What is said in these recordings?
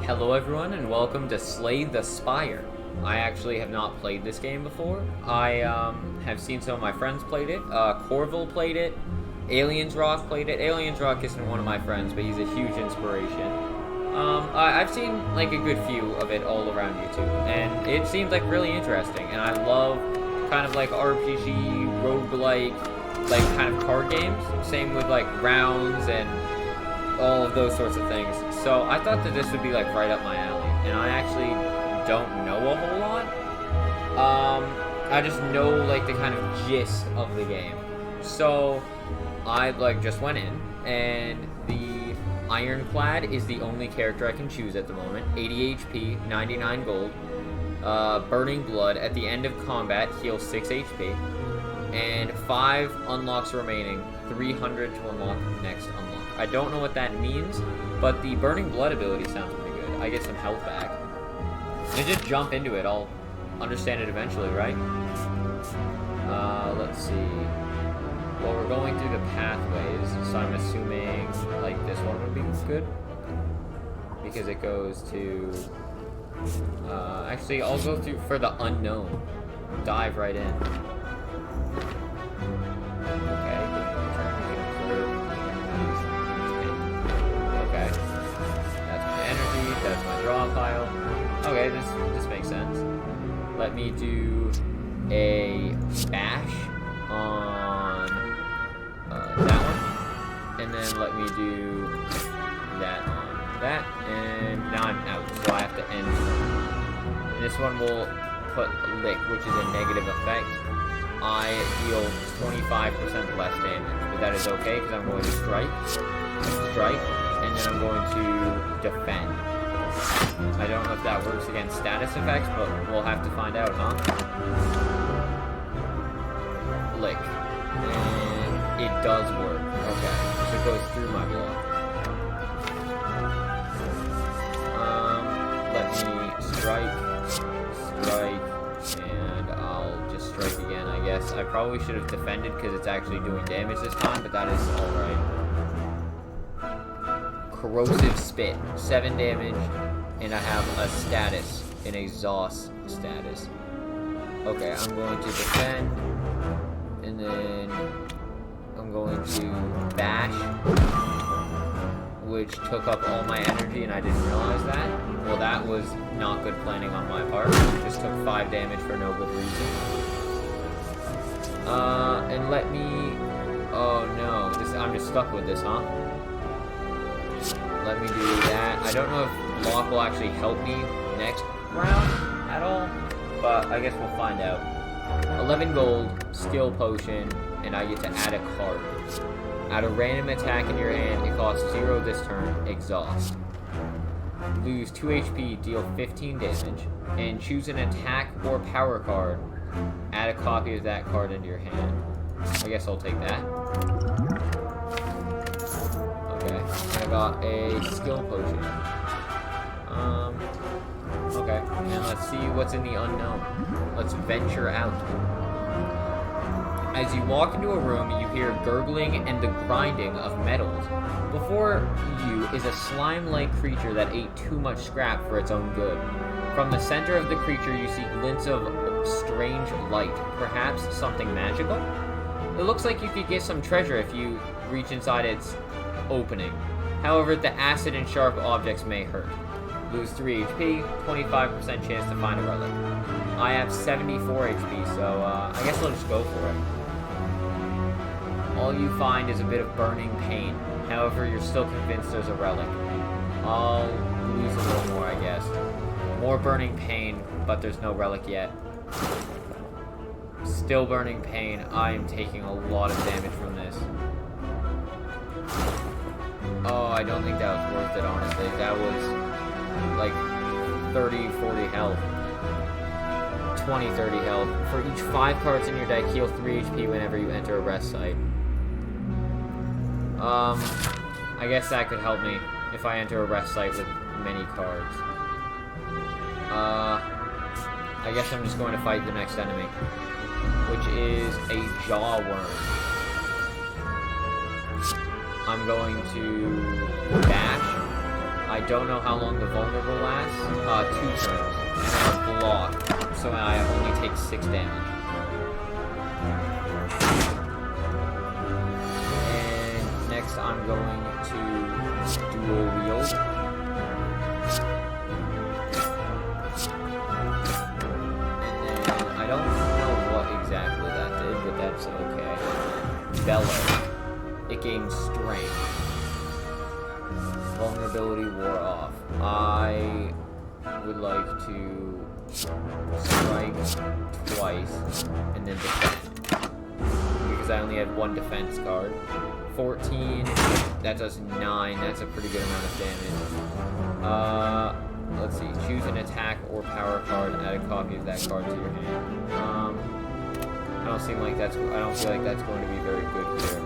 Hello everyone and welcome to Slay the Spire. I actually have not played this game before. I have seen some of my friends played it. Corville played it. Aliens Rock played it. Aliens Rock isn't one of my friends, but he's a huge inspiration. I've seen like a good few of it all around YouTube, and it seems like really interesting. And I love kind of like RPG, roguelike, like kind of card games. Same with like rounds and all of those sorts of things. So I thought that this would be like right up my alley, and I actually don't know a whole lot. I just know like the kind of gist of the game. So I like just went in, and the Ironclad is the only character I can choose at the moment. 80 HP, 99 gold. Burning Blood at the end of combat heals 6 HP, and 5 unlocks remaining. 300 to unlock next unlock. I don't know what that means, but the Burning Blood ability sounds pretty good. I get some health back. And just jump into it. I'll understand it eventually, right? Let's see. Well, we're going through the pathways, so I'm assuming like this one would be good, because it goes to. Actually, I'll go through for the unknown. Dive right in. Okay. Okay. That's my energy. That's my draw pile. Okay, this makes sense. Let me do a bash on that one, and then let me do that on that, and now I'm out, so I have to end. And this one will put lick, which is a negative effect. I deal 25% less damage, but that is okay because I'm going to strike, and then I'm going to defend. I don't know if that works against status effects, but we'll have to find out, huh? Lick. And it does work. Okay. So it goes through my block. Let me strike, and I'll just strike again, I guess. I probably should have defended because it's actually doing damage this time, but that is alright. Corrosive Spit, 7 damage, and I have a status, an exhaust status. Okay, I'm going to defend, and then I'm going to bash, which took up all my energy, and I didn't realize that. Well, that was not good planning on my part. Just took 5 damage for no good reason. And let me... Oh no, I'm just stuck with this, huh? Let me do that. I don't know if block will actually help me next round at all, but I guess we'll find out. 11 gold, skill potion, and I get to add a card. Add a random attack in your hand, it costs 0 this turn, exhaust. Lose 2 HP, deal 15 damage, and choose an attack or power card. Add a copy of that card into your hand. I guess I'll take that. Okay, I got a skill potion. Okay, and let's see what's in the unknown. Let's venture out. As you walk into a room, you hear gurgling and the grinding of metals. Before you is a slime-like creature that ate too much scrap for its own good. From the center of the creature, you see glints of strange light, perhaps something magical? It looks like you could get some treasure if you reach inside its opening. However, the acid and sharp objects may hurt. Lose 3 HP, 25% chance to find a relic. I have 74 HP, so I guess I'll just go for it. All you find is a bit of burning pain. However, you're still convinced there's a relic. I'll lose a little more, I guess. More burning pain, but there's no relic yet. Still burning pain. I am taking a lot of damage from this. Oh, I don't think that was worth it, honestly. That was like 30, 40 health. 20, 30 health. For each 5 cards in your deck, heal 3 HP whenever you enter a rest site. I guess that could help me if I enter a rest site with many cards. I guess I'm just going to fight the next enemy, which is a jaw worm. I'm going to bash, I don't know how long the vulnerable lasts. 2 turns. And then a block. So I only take 6 damage. And next I'm going to dual wield. And then I don't know what exactly that did, but that's okay. Bellow. It gains strength. Vulnerability wore off. I would like to strike twice and then defend. Because I only had 1 defense card. 14, that does 9, that's a pretty good amount of damage. Let's see, choose an attack or power card, add a copy of that card to your hand. I don't feel like that's going to be very good here.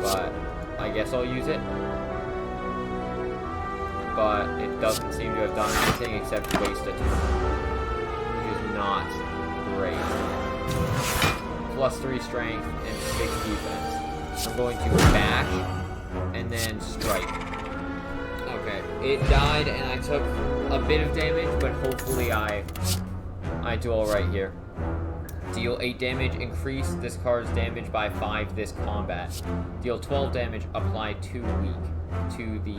But I guess I'll use it. But it doesn't seem to have done anything except waste a turn, which is not great. Plus 3 strength and 6 defense. I'm going to bash and then strike. Okay, it died and I took a bit of damage, but hopefully I do alright here. Deal 8 damage, increase this card's damage by 5 this combat. Deal 12 damage, apply 2 weak to the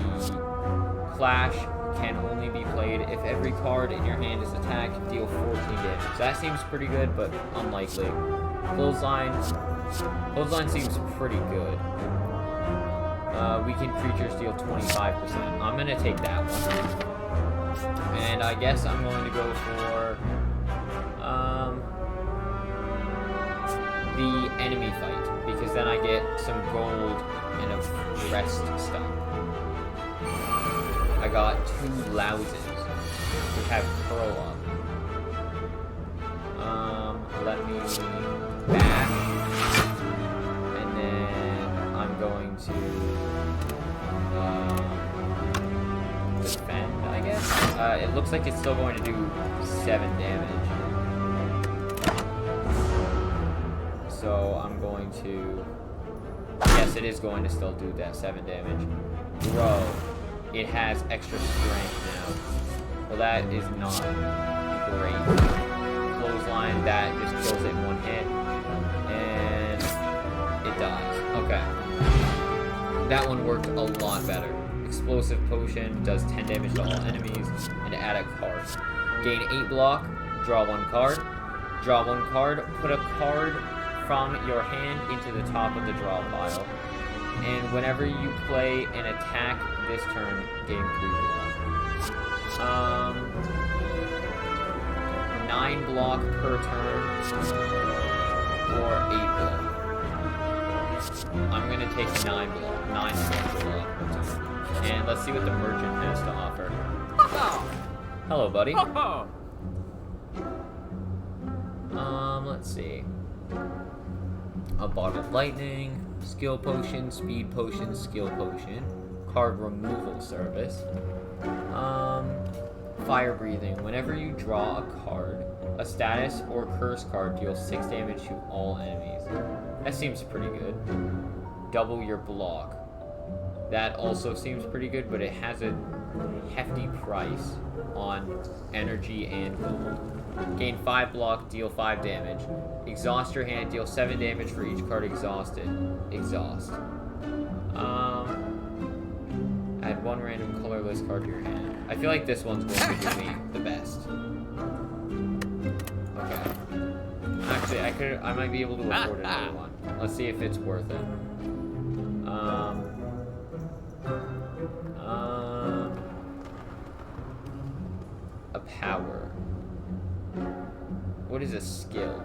Clash. Can only be played if every card in your hand is attacked. Deal 14 damage. That seems pretty good, but unlikely. Clothesline seems pretty good. Weakened creatures deal 25%. I'm gonna take that one. And I guess I'm going to go for the enemy fight, because then I get some gold and a rest stop. I got 2 louses, which have curl up. Let me bash, and then I'm going to defend, I guess. It looks like it's still going to do 7 damage. So I'm going to... Yes, it is going to still do that 7 damage. Bro, it has extra strength now. Well, that is not great. Clothesline, that just kills it in 1 hit. And it dies. Okay. That one worked a lot better. Explosive Potion does 10 damage to all enemies, and add a card. Gain 8 block, draw 1 card. Draw 1 card, put a card from your hand into the top of the draw pile. And whenever you play an attack this turn, gain 3 block. 9 block per turn, or 8 block. I'm gonna take 9 block, 9 block per turn. And let's see what the merchant has to offer. Hello, buddy. Let's see. A bottled lightning, skill potion, speed potion, skill potion, card removal service. Fire breathing. Whenever you draw a card, a status or curse card deals 6 damage to all enemies. That seems pretty good. Double your block. That also seems pretty good, but it has a hefty price on energy and gold. Gain 5 block, deal 5 damage. Exhaust your hand, deal 7 damage for each card exhausted. Exhaust. Add 1 random colorless card to your hand. I feel like this one's going to do me the best. Okay. Actually, I might be able to afford another one. Let's see if it's worth it. A power. What is a skill?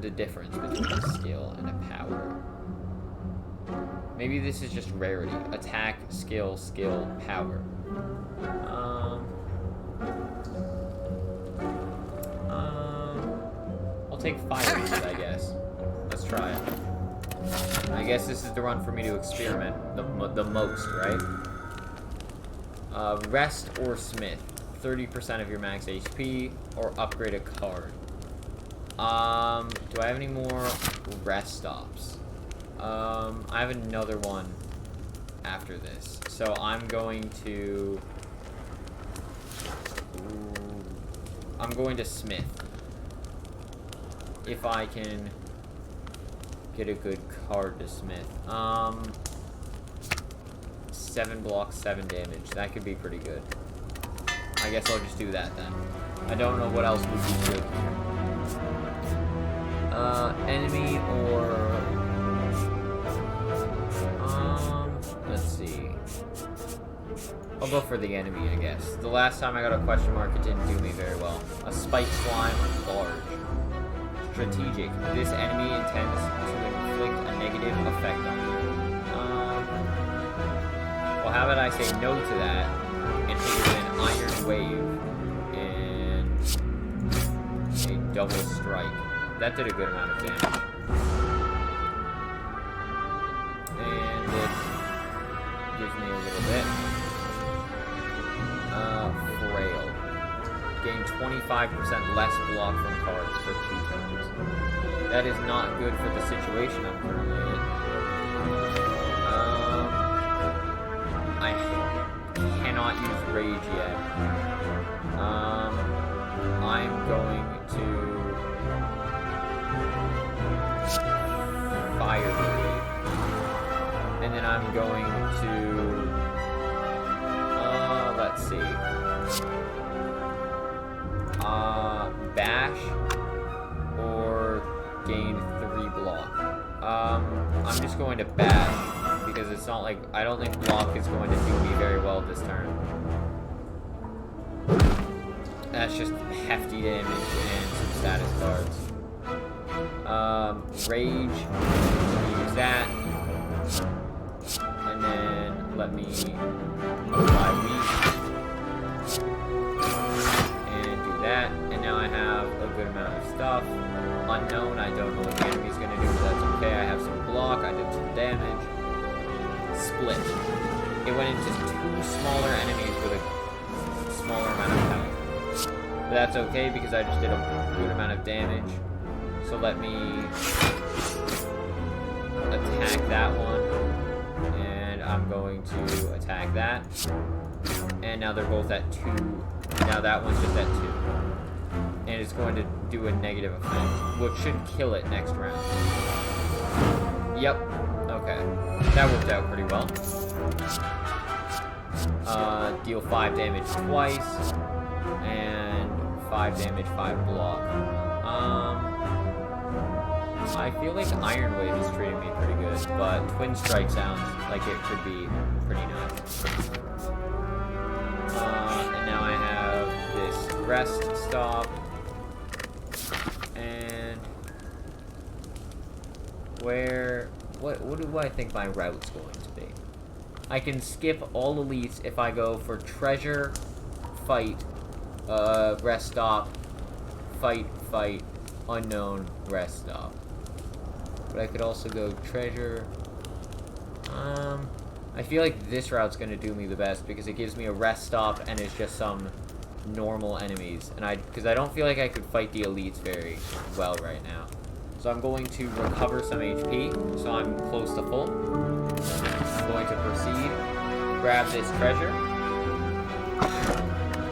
The difference between a skill and a power. Maybe this is just rarity. Attack, skill, skill, power. I'll take fire, I guess. Let's try it. I guess this is the run for me to experiment the most, right? Rest or Smith. 30% of your max HP, or upgrade a card. Do I have any more rest stops? I have another one after this. So I'm going to I'm going to Smith. If I can get a good card to Smith. 7 blocks, 7 damage. That could be pretty good. I guess I'll just do that then. I don't know what else would be good here. Enemy or... let's see. I'll go for the enemy, I guess. The last time I got a question mark, it didn't do me very well. A spike slime, large. Strategic. This enemy intends to inflict a negative effect on you. Well, how about I say no to that and hit it with an iron wave and a double strike. That did a good amount of damage. And this gives me a little bit. Frail. Gain 25% less block from cards for 2 turns. That is not good for the situation I'm currently in. I cannot use Rage yet. I'm going to Fire Blade. And then I'm going to let's see. Bash or gain 3 block. I'm just going to bash because it's not like I don't think block is going to do me very well this turn. That's just hefty damage and some status cards. Rage. Use that, and then let me apply weak. That, and now I have a good amount of stuff. Unknown, I don't know what the enemy's gonna do, but that's okay. I have some block, I did some damage. Split. It went into 2 smaller enemies with a smaller amount of health. But that's okay because I just did a good amount of damage. So let me attack that one. And I'm going to attack that. And now they're both at 2. Now that one's just at 2. And it's going to do a negative effect, which should kill it next round. Yep. Okay. That worked out pretty well. Deal 5 damage twice. And 5 damage, 5 block. I feel like Iron Wave is treating me pretty good, but Twin Strike sounds like it could be pretty nice. And now I have this Rest Stop. And what do I think my route's going to be? I can skip all elites if I go for Treasure, Fight, Rest Stop, Fight, Unknown, Rest Stop. But I could also go Treasure. I feel like this route's gonna do me the best because it gives me a Rest Stop and it's just some normal enemies. And because I don't feel like I could fight the elites very well right now. So I'm going to recover some HP, so I'm close to full. I'm going to proceed, grab this treasure,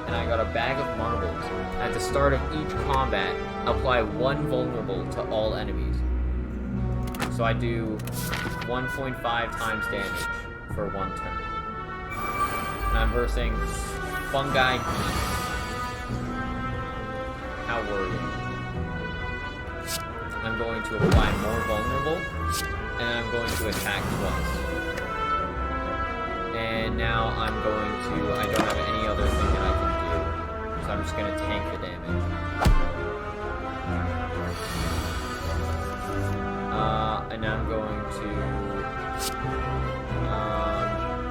and I got a bag of marbles. At the start of each combat, apply 1 vulnerable to all enemies. So I do 1.5 times damage for 1 turn. And I'm versing Fungi Beast. How worthy. I'm going to apply more vulnerable, and I'm going to attack twice. And now I'm going to, I don't have any other thing that I can do, so I'm just going to tank the damage. And now I'm going to,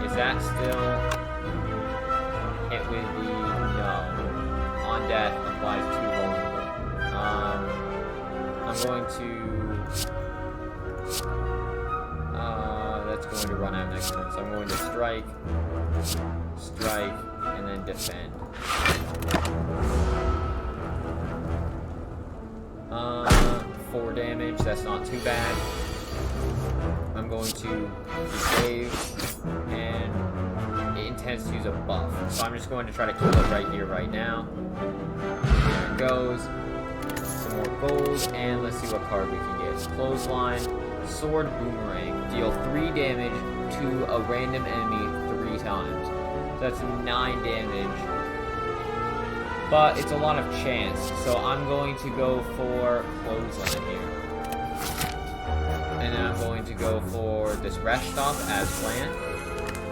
is that still hit with the, no. On death applies 2 vulnerable. I'm going to, that's going to run out next turn. So I'm going to strike, and then defend. 4 damage, that's not too bad. I'm going to save, and it intends to use a buff. So I'm just going to try to kill it right here, right now. And it goes. Some more gold, and let's see what card we can get. Clothesline, Sword Boomerang. Deal 3 damage to a random enemy 3 times. So that's 9 damage. But it's a lot of chance, so I'm going to go for Clothesline here. And then I'm going to go for this Rest Stop as planned.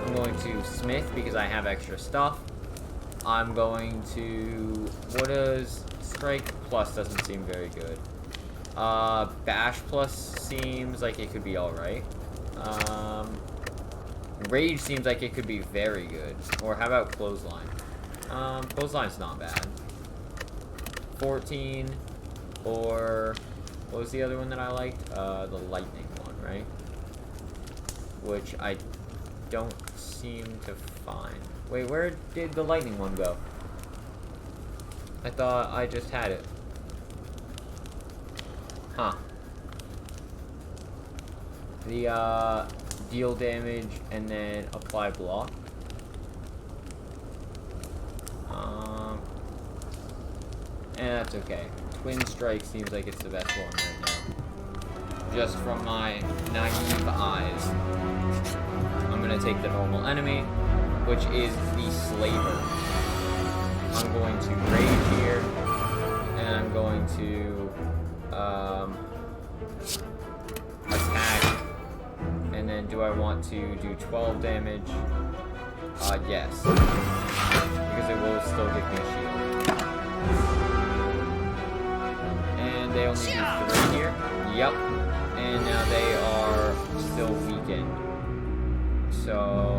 I'm going to Smith because I have extra stuff. I'm going to... What does... Strike Plus doesn't seem very good. Bash Plus seems like it could be alright. Rage seems like it could be very good. Or how about Clothesline? Clothesline's not bad. 14, or what was the other one that I liked? The lightning one, right? Which I don't seem to find. Wait, where did the lightning one go? I thought I just had it. Huh. The, deal damage and then apply block. And that's okay. Twin Strike seems like it's the best one right now. Just from my naive eyes. I'm gonna take the normal enemy, which is the Slaver. I'm going to Rage here, and I'm going to attack. And then do I want to do 12 damage? Yes. Because it will still give me a shield. And they only do 3 here. Yep. And now they are still weakened. So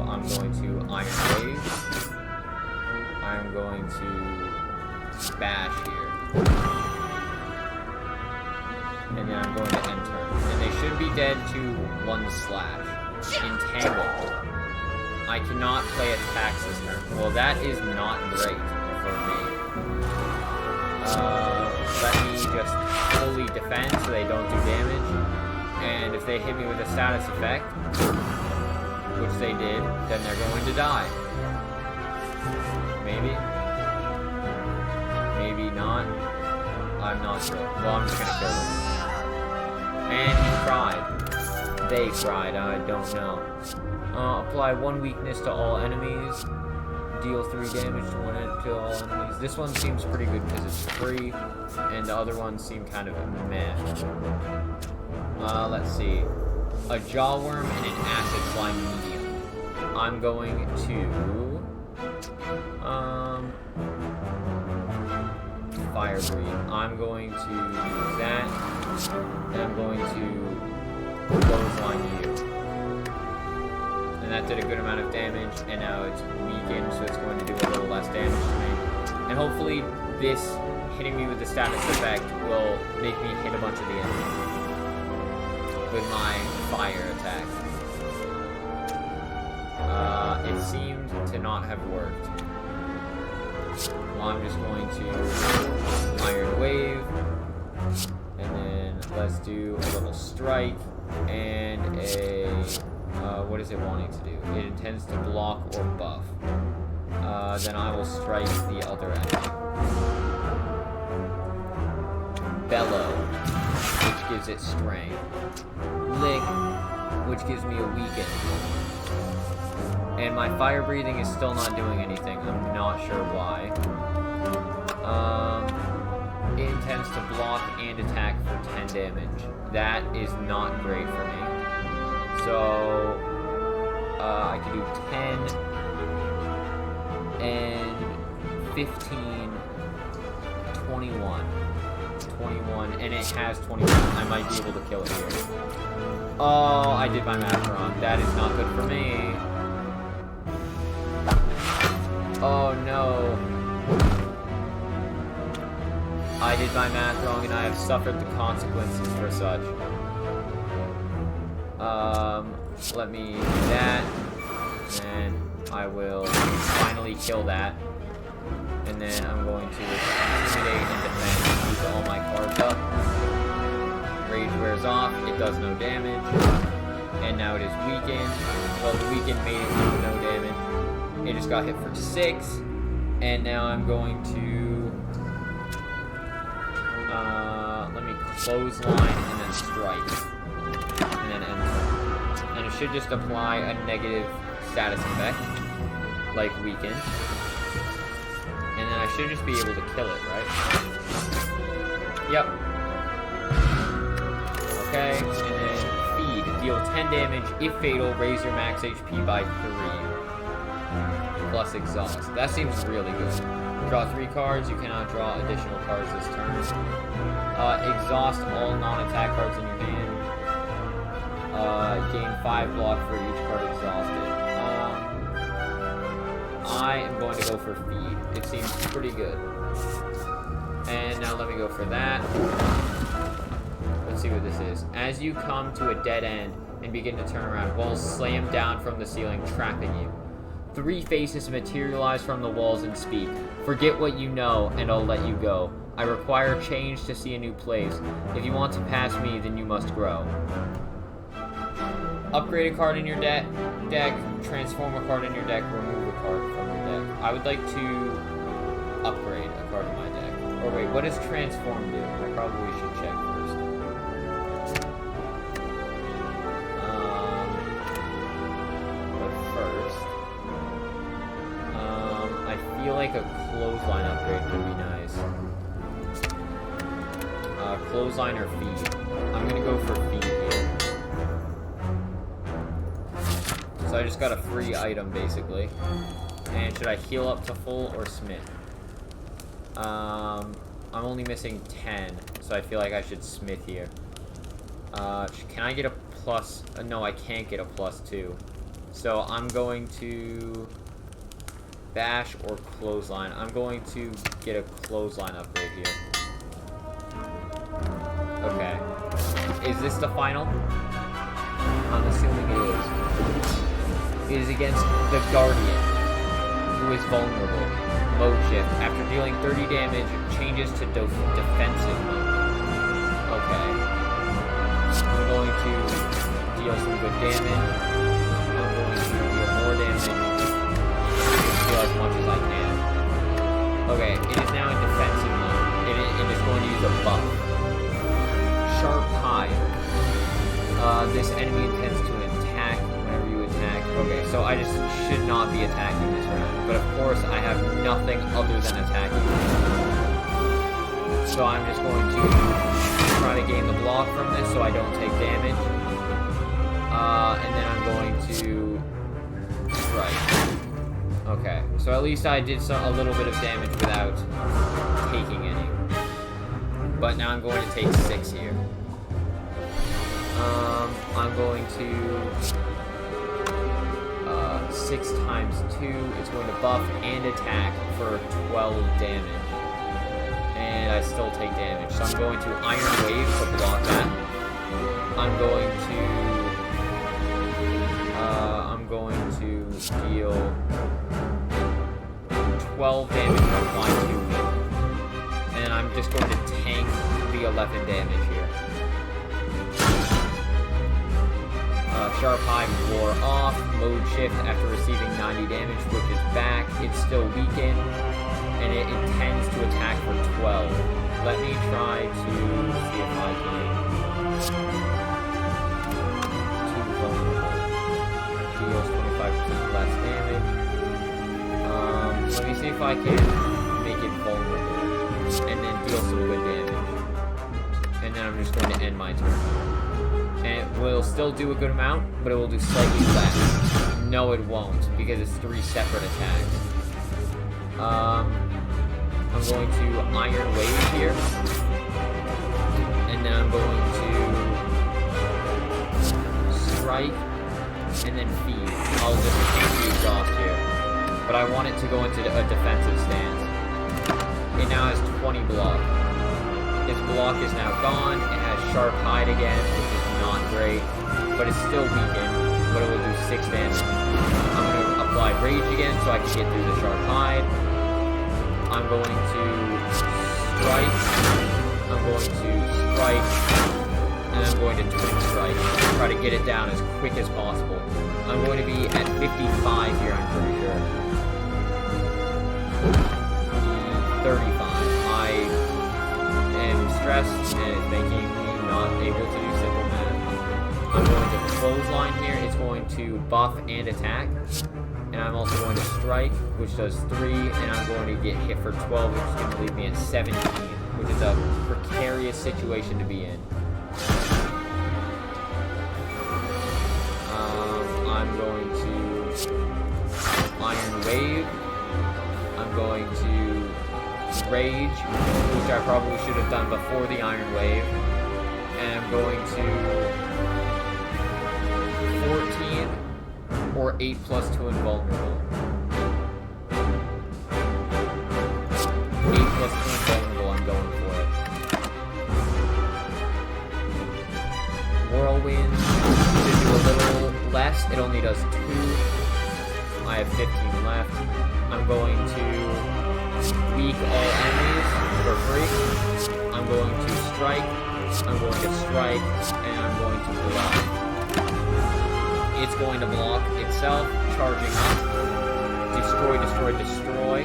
I'm going to Iron Wave. I'm going to bash here. And then I'm going to enter. And they should be dead to 1 slash. Entangle. I cannot play attacks this turn. Well, that is not great for me. Let me just fully defend so they don't do damage. And if they hit me with a status effect, which they did, then they're going to die. Maybe. Maybe not. I'm not sure. Well, I'm just gonna kill them. And he cried. They cried, I don't know. Apply 1 weakness to all enemies. Deal 3 damage to all enemies. This one seems pretty good because it's free. And the other ones seem kind of meh. Let's see. A Jawworm and an Acid Slime medium. I'm going to... Fire Breathe. I'm going to do that. And I'm going to Clothesline you. And that did a good amount of damage, and now it's weakened, so it's going to do a little less damage to me. And hopefully this hitting me with the status effect will make me hit a bunch of the enemy with my fire attack. It seemed to not have worked. Well, I'm just going to Iron Wave, and then let's do a little strike, and a... what is it wanting to do? It intends to block or buff. Then I will strike the other enemy. Bellow, which gives it strength. Lick, which gives me a weaken. And my fire breathing is still not doing anything. I'm not sure why. It intends to block and attack for 10 damage. That is not great for me. So, I can do 10 and 15, 21. 21, and it has 21. I might be able to kill it here. Oh, I did my math wrong. That is not good for me. Oh, no. I did my math wrong, and I have suffered the consequences for such. Let me do that, and I will finally kill that. And then I'm going to intimidate and defend, use all my cards up. Rage wears off, it does no damage. And now it is weakened. Well, the weakened made it do no damage. It just got hit for 6. And now I'm going to Let me clothesline and then strike. And then end turn. And it should just apply a negative status effect, like weaken. And then I should just be able to kill it, right? Yep. Okay, and then feed. Deal 10 damage. If fatal, raise your max HP by 3. Plus exhaust. That seems really good. Draw 3 cards. You cannot draw additional cards this turn. Exhaust all non-attack cards in your hand. Gain 5 block for each card exhausted. I am going to go for feed. It seems pretty good. And now let me go for that. Let's see what this is. As you come to a dead end and begin to turn around, walls slam down from the ceiling, trapping you. 3 faces materialize from the walls and speak. Forget what you know, and I'll let you go. I require change to see a new place. If you want to pass me, then you must grow. Upgrade a card in your deck, transform a card in your deck, remove a card from your deck. I would like to upgrade a card in my deck. Or wait, what does transform do? I probably should check first. But first, I feel like a clothesline upgrade would be nice. Clothesline or feed. I'm gonna go for feed here. So I just got a free item, basically. And should I heal up to full or smith? I'm only missing 10, so I feel like I should smith here. Can I get a plus? No, I can't get a +2. So I'm going to bash or clothesline. I'm going to get a clothesline upgrade here. Okay. Is this the final? I'm assuming it is. It is against the Guardian, who is vulnerable. Mode shift. After dealing 30 damage, changes to defensive mode. Okay. I'm going to deal some good damage. I'm going to deal more damage. Deal as much as I can. Okay, it is now in defensive mode. It is going to use a buff. Sharp Hide. This enemy intends to attack whenever you attack. Okay, so I just should not be attacking this round. But of course, I have nothing other than attacking. So I'm just going to try to gain the block from this so I don't take damage. And then I'm going to strike. Okay, so at least I did a little bit of damage without taking any. But now I'm going to take 6 here. I'm going to 6 times 2. It's going to buff and attack for 12 damage. And I still take damage. So I'm going to Iron Wave to block that. I'm going to deal 12 damage from applying 2 hit. And I'm just going to tank the 11 damage here. Sharp Hide wore off. Mode shift after receiving 90 damage, switches back. It's still weakened, and it intends to attack for 12. Let me try to see if I can. Too vulnerable. Deals 25% less damage. Let me see if I can make it vulnerable, and then deal some good damage. And then I'm just going to end my turn. And it will still do a good amount, but it will do slightly less. No, it won't, because it's 3 separate attacks. I'm going to Iron Wave here. And then I'm going to strike, and then feed. I'll just take the exhaust here. But I want it to go into a defensive stance. It now has 20 block. Its block is now gone. It has Sharp Hide again, which is not great, but it's still weakened, but it will do 6 damage. I'm going to apply Rage again so I can get through the Sharp Hide. I'm going to strike. I'm going to strike. And I'm going to twin strike. Try to get it down as quick as possible. I'm going to be at 55 here, I'm pretty sure. 35. I am 1 here, it's going to buff and attack. And I'm also going to strike, which does 3, and I'm going to get hit for 12, which is going to leave me at 17, which is a precarious situation to be in. I'm going to Iron Wave. I'm going to Rage, which I probably should have done before the Iron Wave. And I'm going to 14 or 8 plus 2 invulnerable. 8 plus 2 invulnerable, I'm going for it. Whirlwind should do a little less. It only does 2. I have 15 left. I'm going to weak all enemies for free. I'm going to strike. I'm going to strike, and I'm going to block. It's going to block itself, charging up. Destroy, destroy, destroy.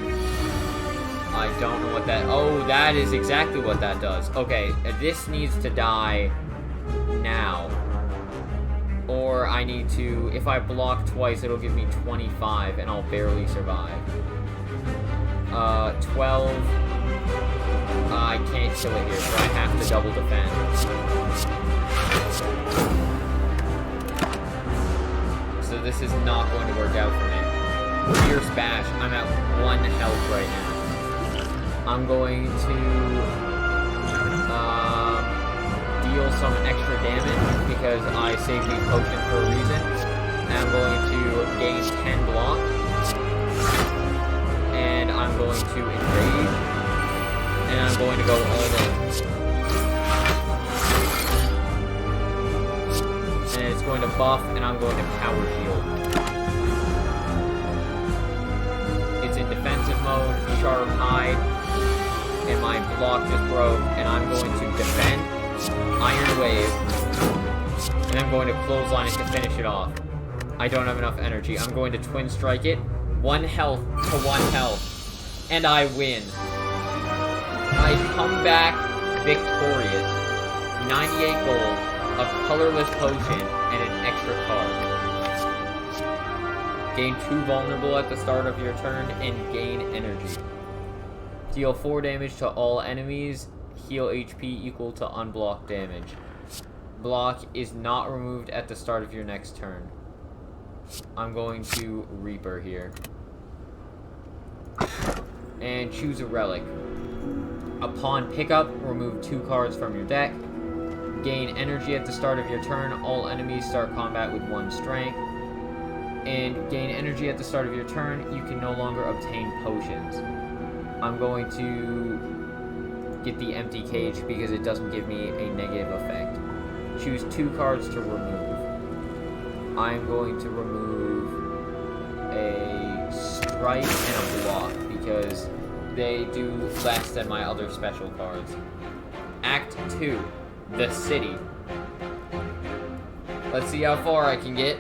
I don't know what that... Oh, that is exactly what that does. Okay, this needs to die now. Or I need to... If I block twice, it'll give me 25, and I'll barely survive. 12... I can't kill it here, so I have to double defend. So this is not going to work out for me. Fierce Bash, I'm at 1 health right now. I'm going to deal some extra damage because I saved the potion for a reason. And I'm going to gain 10 block. And I'm going to enrage. And I'm going to go all in. And it's going to buff, and I'm going to power shield. It's in defensive mode, sharp hide, and my block just broke, and I'm going to defend, Iron Wave, and I'm going to clothesline it to finish it off. I don't have enough energy. I'm going to twin strike it, 1 health to 1 health, and I win. I come back victorious. 98 gold, a colorless potion, and an extra card. Gain 2 vulnerable at the start of your turn, and gain energy. Deal 4 damage to all enemies. Heal HP equal to unblocked damage. Block is not removed at the start of your next turn. I'm going to Reaper here. And choose a relic. Upon pickup, remove 2 cards from your deck. Gain energy at the start of your turn. All enemies start combat with 1 strength. And gain energy at the start of your turn. You can no longer obtain potions. I'm going to get the empty cage because it doesn't give me a negative effect. Choose 2 cards to remove. I'm going to remove a strike and a block because they do less than my other special cards. Act 2, the city. Let's see how far I can get.